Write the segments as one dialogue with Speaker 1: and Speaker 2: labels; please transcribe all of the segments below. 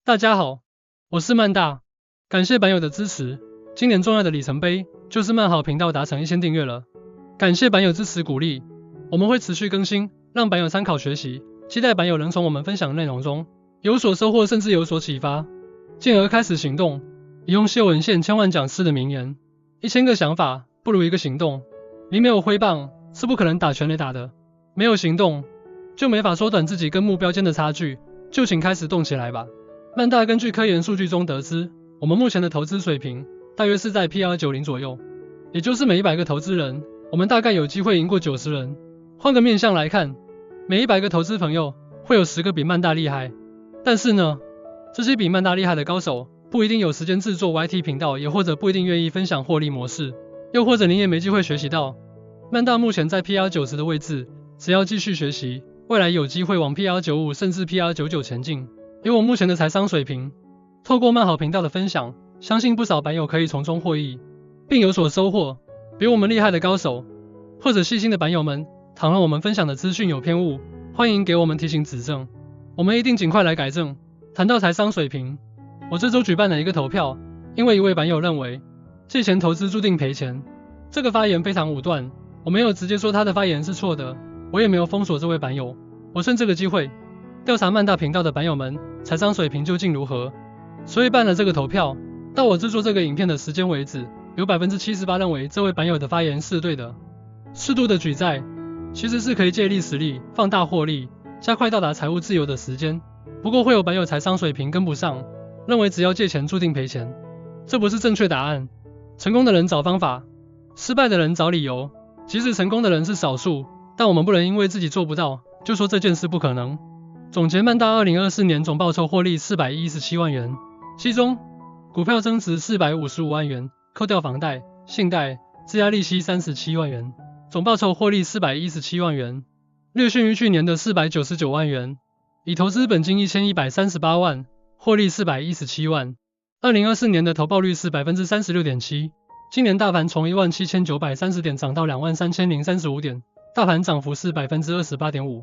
Speaker 1: 大家好，我是曼大，感谢版友的支持。今年重要的里程碑就是曼好频道达成1000订阅了，感谢版友支持鼓励，我们会持续更新，让版友参考学习，期待版友能从我们分享的内容中有所收获，甚至有所启发，进而开始行动。引用谢文宪千万讲师的名言：1000个想法不如1个行动。你没有挥棒是不可能打全垒打的，没有行动就没法缩短自己跟目标间的差距，就请开始动起来吧。曼大根据科研数据中得知，我们目前的投资水平大约是在 PR90 左右，也就是每100个投资人，我们大概有机会赢过90人。换个面向来看，每100个投资朋友会有10个比曼大厉害，但是呢，这些比曼大厉害的高手不一定有时间制作 YT 频道，也或者不一定愿意分享获利模式，又或者你也没机会学习到。曼大目前在 PR90 的位置，只要继续学习，未来有机会往 PR95 甚至 PR99 前进。以我目前的财商水平，透过曼好频道的分享，相信不少版友可以从中获益，并有所收获。比我们厉害的高手，或者细心的版友们，倘若我们分享的资讯有偏误，欢迎给我们提醒指正，我们一定尽快来改正。谈到财商水平，我这周举办了一个投票，因为一位版友认为借钱投资注定赔钱，这个发言非常武断，我没有直接说他的发言是错的，我也没有封锁这位版友，我趁这个机会调查曼大频道的版友们财商水平究竟如何，所以办了这个投票。到我制作这个影片的时间为止，有 78% 认为这位版友的发言是对的。适度的举债其实是可以借力使力，放大获利，加快到达财务自由的时间。不过会有版友财商水平跟不上，认为只要借钱注定赔钱，这不是正确答案。成功的人找方法，失败的人找理由。即使成功的人是少数，但我们不能因为自己做不到就说这件事不可能。总结曼大2024年总报酬获利417万元，其中股票增值455万元，扣掉房贷、信贷、质押利息37万元，总报酬获利417万元，略逊于去年的499万元。已投资本金1138万，获利417万。2024年的投报率是 36.7%。今年大盘从17930点涨到23035点，大盘涨幅是 28.5%。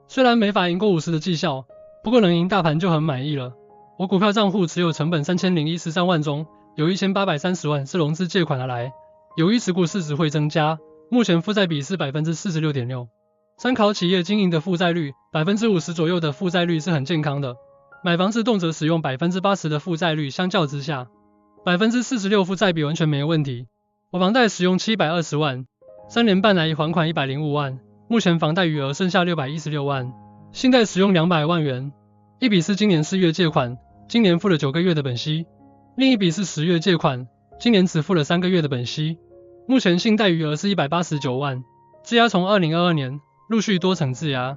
Speaker 1: 虽然没法赢过50的绩效，不过能赢大盘就很满意了。我股票账户持有成本3013万中，有1830万是融资借款而来，由于持股市值会增加，目前负债比是 46.6%。参考企业经营的负债率 50% 左右的负债率是很健康的。买房子动辄使用 80% 的负债率，相较之下 46% 负债比完全没有问题。我房贷使用720万，3年半来已还款105万，目前房贷余额剩下616万。信贷使用200万元，一笔是今年4月借款，今年付了9个月的本息，另一笔是10月借款，今年只付了3个月的本息。目前信贷余额是189万。质押从2022年陆续多层质押，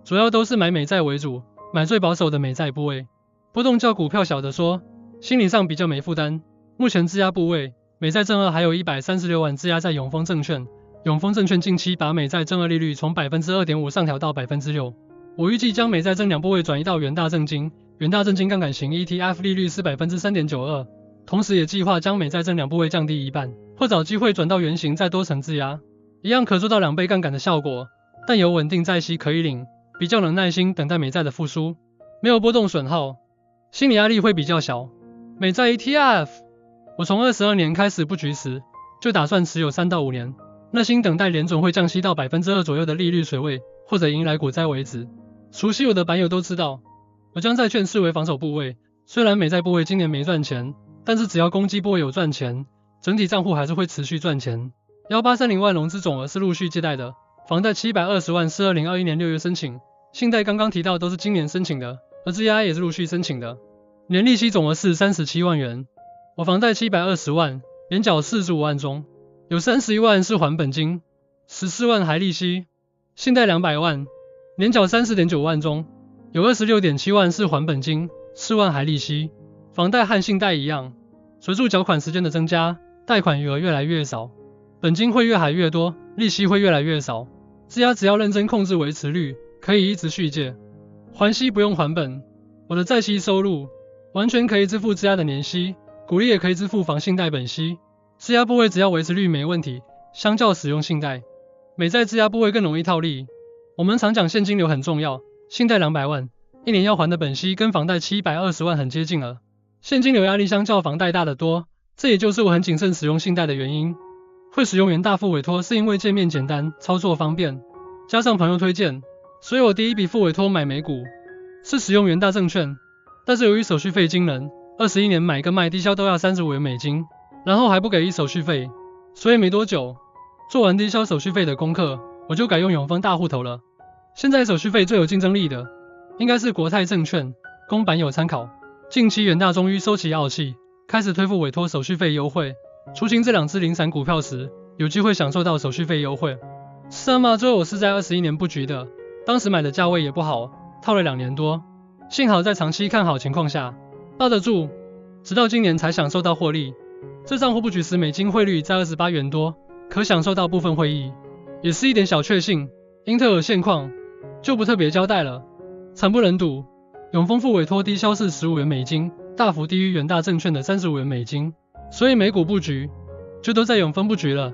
Speaker 1: 主要都是买美债为主，买最保守的美债部位，波动较股票小的说，心理上比较没负担。目前质押部位，美债正二还有136万质押在永丰证券，永丰证券近期把美债正二利率从 2.5% 上调到 6%。我预计将美债正2部位转移到元大证金，元大证金杠杆型 ETF 利率是 3.92%， 同时也计划将美债正2部位降低一半，或找机会转到原型再多层质押，一样可做到2倍杠杆的效果，但有稳定债息可以领，比较能耐心等待美债的复苏，没有波动损耗，心理压力会比较小。美债 ETF， 我从22年开始布局时，就打算持有3到5年，耐心等待联准会降息到 2% 左右的利率水位，或者迎来股灾为止。熟悉我的版友都知道，我将债券视为防守部位，虽然美债部位今年没赚钱，但是只要公积部位有赚钱，整体账户还是会持续赚钱。1830万融资总额是陆续借贷的，房贷720万是2021年6月申请，信贷刚刚提到都是今年申请的，而质押也是陆续申请的。年利息总额是37万元，我房贷720万，年缴45万中，有31万是还本金，14万还利息，信贷200万，年缴30.9万中，有26.7万是还本金，4万还利息。房贷和信贷一样，随着缴款时间的增加，贷款余额越来越少，本金会越还越多，利息会越来越少。质押只要认真控制维持率，可以一直续借，还息不用还本。我的债息收入完全可以支付质押的年息，股利也可以支付房信贷本息。质押部位只要维持率没问题，相较使用信贷，美债质押部位更容易套利。我们常讲现金流很重要，信贷200万一年要还的本息跟房贷720万很接近了，现金流压力相较房贷大得多，这也就是我很谨慎使用信贷的原因。会使用元大付委托是因为界面简单，操作方便，加上朋友推荐，所以我第一笔付委托买美股是使用元大证券，但是由于手续费惊人，21年买跟卖低消都要35元美金，然后还不给1手续费，所以没多久做完低消手续费的功课，我就改用永丰大户头了。现在手续费最有竞争力的应该是国泰证券，供版友参考。近期元大终于收起傲气，开始推付委托手续费优惠，出清这2只零散股票时，有机会享受到手续费优惠。是啊嘛，最后我是在21年布局的，当时买的价位也不好，套了2年多，幸好在长期看好情况下抱得住，直到今年才享受到获利。这账户布局时美金汇率在28元多，可享受到部分汇益，也是一点小确幸。英特尔现况就不特别交代了，惨不忍睹。永丰付委托低消是15元美金，大幅低于元大证券的35元美金，所以美股布局就都在永丰布局了。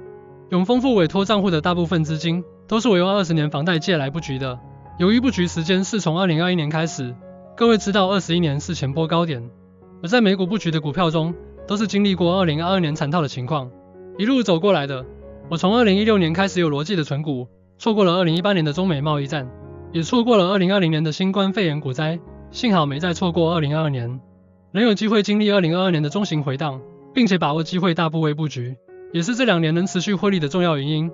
Speaker 1: 永丰付委托账户的大部分资金都是我用20年房贷借来布局的，由于布局时间是从2021年开始，各位知道21年是前波高点，而在美股布局的股票中，都是经历过2022年惨套的情况，一路走过来的。我从2016年开始有逻辑的存股，错过了2018年的中美贸易战，也错过了2020年的新冠肺炎股灾，幸好没再错过2022年，能有机会经历2022年的中型回荡，并且把握机会大部位布局，也是这2年能持续获利的重要原因。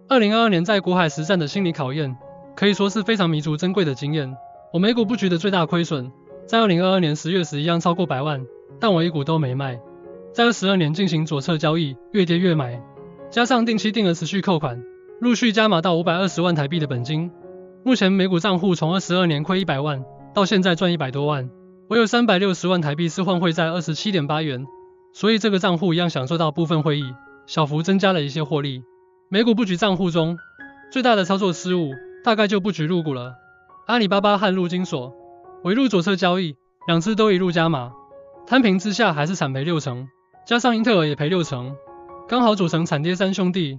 Speaker 1: 2022年在股海实战的心理考验，可以说是非常弥足珍贵的经验。我美股布局的最大亏损，在2022年10月时一样超过100万，但我一股都没卖。在22年进行左侧交易，越跌越买，加上定期定额持续扣款，陆续加码到520万台币的本金。目前美股账户从22年亏100万，到现在赚100多万，我有360万台币是换汇在 27.8 元，所以这个账户一样享受到部分汇益，小幅增加了一些获利。美股布局账户中最大的操作失误，大概就布局入股了。阿里巴巴和陆金所，我一路左侧交易，2只都一路加码，摊平之下还是惨赔6成，加上英特尔也赔6成，刚好组成惨跌3兄弟。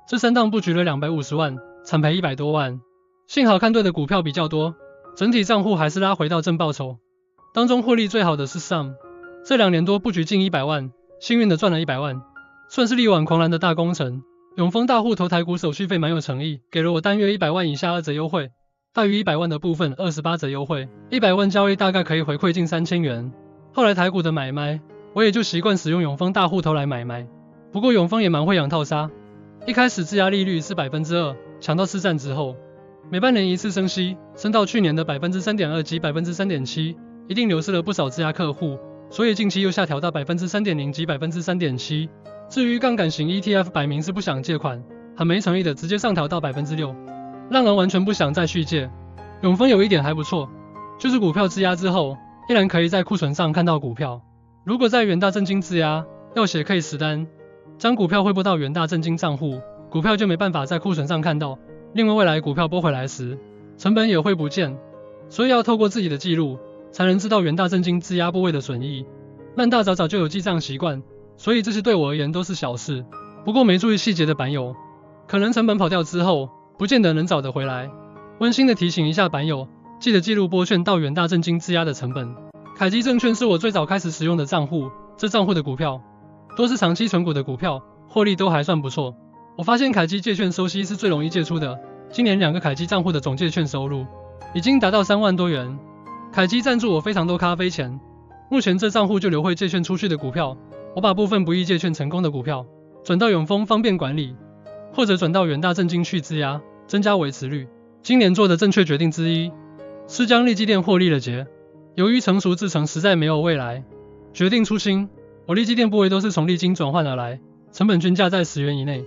Speaker 1: 这3档布局了250万，惨赔100多万，幸好看对的股票比较多，整体账户还是拉回到正报酬。当中获利最好的是 Sam， 这2年多布局近100万，幸运的赚了100万，算是力挽狂澜的大工程。永丰大户头台股手续费蛮有诚意，给了我单月100万以下2折优惠，大于100万的部分28折优惠，100万交易大概可以回馈近3000元。后来台股的买卖，我也就习惯使用永丰大户头来买卖。不过永丰也蛮会养套杀，一开始质押利率是 2%， 抢到市占之后，每半年一次升息，升到去年的 3.2% 及 3.7%， 一定流失了不少质押客户，所以近期又下调到 3.0% 及 3.7%。至于杠杆型 ETF 摆明是不想借款，很没诚意的直接上调到 6%， 让人完全不想再续借。永丰有一点还不错，就是股票质押之后，依然可以在库存上看到股票。如果在元大证金质押，要写 K10单，将股票汇拨到元大证金账户，股票就没办法在库存上看到。另外未来股票拨回来时，成本也会不见，所以要透过自己的记录，才能知道元大证金质押部位的损益。曼大早就有记账习惯，所以这些对我而言都是小事。不过没注意细节的版友，可能成本跑掉之后，不见得能找得回来。温馨的提醒一下版友，记得记录拨券到元大证金质押的成本。凯基证券是我最早开始使用的账户，这账户的股票都是长期存股的股票，获利都还算不错。我发现凯基借券收息是最容易借出的，今年2个凯基账户的总借券收入已经达到3万多元。凯基赞助我非常多咖啡钱，目前这账户就流汇借券出去的股票，我把部分不易借券成功的股票转到永丰方便管理，或者转到元大证金去质押，增加维持率。今年做的正确决定之一是将利基店获利了结，由于成熟制程实在没有未来，决定出清。我利基店部位都是从利金转换而来，成本均价在10元以内，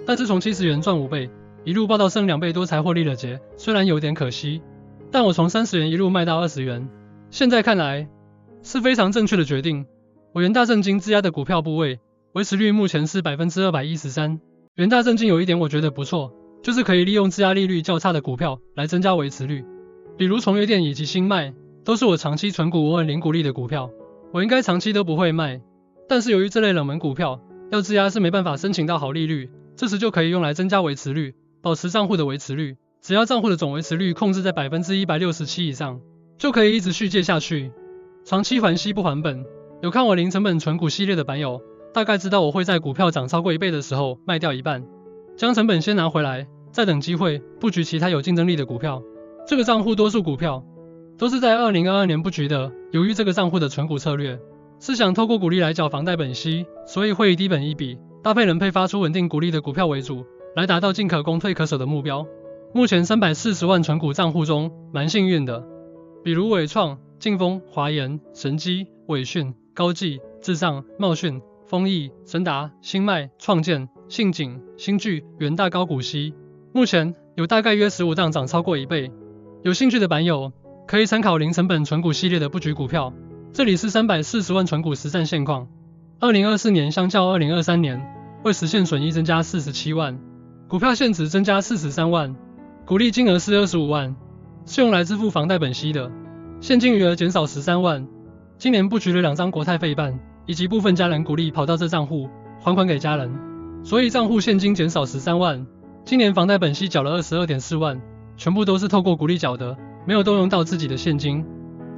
Speaker 1: 但是从70元赚5倍，一路爆到升2倍多才获利了结，虽然有点可惜，但我从30元一路卖到20元，现在看来是非常正确的决定。我元大证金质押的股票部位维持率目前是 213%， 元大证金有一点我觉得不错，就是可以利用质押利率较差的股票来增加维持率，比如崇越电以及新迈，都是我长期存股我很零股利的股票，我应该长期都不会卖，但是由于这类冷门股票要质押是没办法申请到好利率，这时就可以用来增加维持率，保持账户的维持率，只要账户的总维持率控制在 167% 以上，就可以一直续借下去，长期还息不还本。有看我零成本存股系列的版友，大概知道我会在股票涨超过1倍的时候卖掉一半，将成本先拿回来，再等机会布局其他有竞争力的股票。这个账户多数股票都是在2022年布局的。由于这个账户的存股策略是想透过股利来缴房贷本息，所以会以低本益比搭配能配发出稳定股利的股票为主，来达到进可攻退可守的目标。目前340万存股账户中蛮幸运的，比如伟创、劲丰、华研、神基、伟讯、高技、智障、茂讯、丰益、神达、新迈、创建、信景、新巨、元大高股息，目前有大概约15档涨超过1倍。有兴趣的版友可以参考零成本存股系列的布局股票。这里是340万存股实战现况。2024年相较2023年，未实现损益增加47万，股票现值增加43万，股利金额是25万，是用来支付房贷本息的，现金余额减少13万。今年布局了2张国泰费半，以及部分家人股利跑到这账户还款给家人，所以账户现金减少13万。今年房贷本息缴了22.4万，全部都是透过股利缴的，没有动用到自己的现金。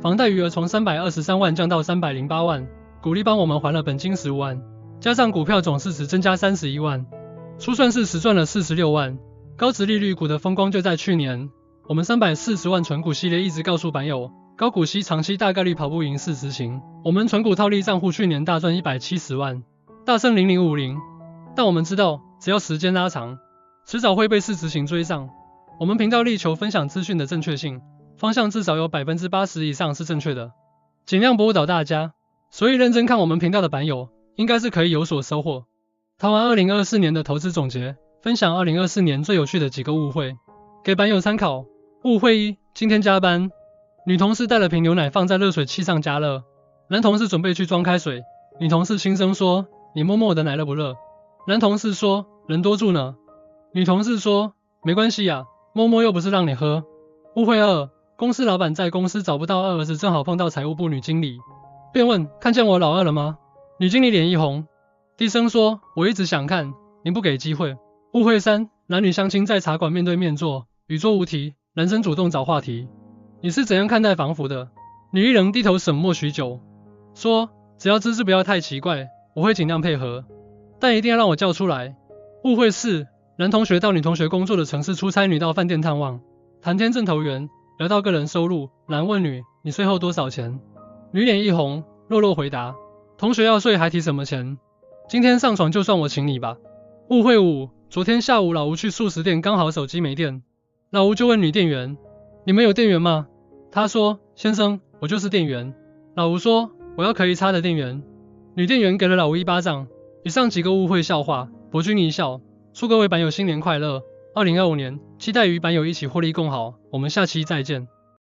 Speaker 1: 房贷余额从323万降到308万，股利帮我们还了本金15万，加上股票总市值增加31万，初算是实赚了46万。高殖利率股的风光就在去年，我们340万存股系列一直告诉版友，高股息长期大概率跑不赢市值型。我们存股套利账户去年大赚170万，大胜0050，但我们知道，只要时间拉长，迟早会被市值型追上。我们频道力求分享资讯的正确性，方向至少有80%以上是正确的，尽量不误导大家，所以认真看我们频道的版友，应该是可以有所收获。谈完2024年的投资总结，分享2024年最有趣的几个误会，给版友参考。误会1：今天加班，女同事带了瓶牛奶放在热水器上加热，男同事准备去装开水，女同事轻声说：“你摸摸我的奶热不热？”男同事说：“人多住呢。”女同事说：“没关系呀，摸摸又不是让你喝。”误会2：公司老板在公司找不到二儿子，正好碰到财务部女经理，便问：“看见我老二了吗？”女经理脸一红，低声说：“我一直想看，您不给机会。”误会3：男女相亲在茶馆面对面坐，语桌无题，男生主动找话题：“你是怎样看待防腐的？”女艺人低头沈默许久，说：“只要姿势不要太奇怪，我会尽量配合，但一定要让我叫出来。”误会4：男同学到女同学工作的城市出差，女到饭店探望，谈天正投缘，聊到个人收入，男问女：“你税后多少钱？”女脸一红，弱弱回答：“同学要税还提什么钱？今天上床就算我请你吧。”误会5：昨天下午老吴去素食店，刚好手机没电，老吴就问女店员：“你们有电源吗？”她说：“先生，我就是店员。”老吴说：“我要可以插的电源。”女店员给了老吴1巴掌。以上几个误会笑话，博君一笑。祝各位版友新年快乐！2025年，期待与版友一起获利共好，我们下期再见。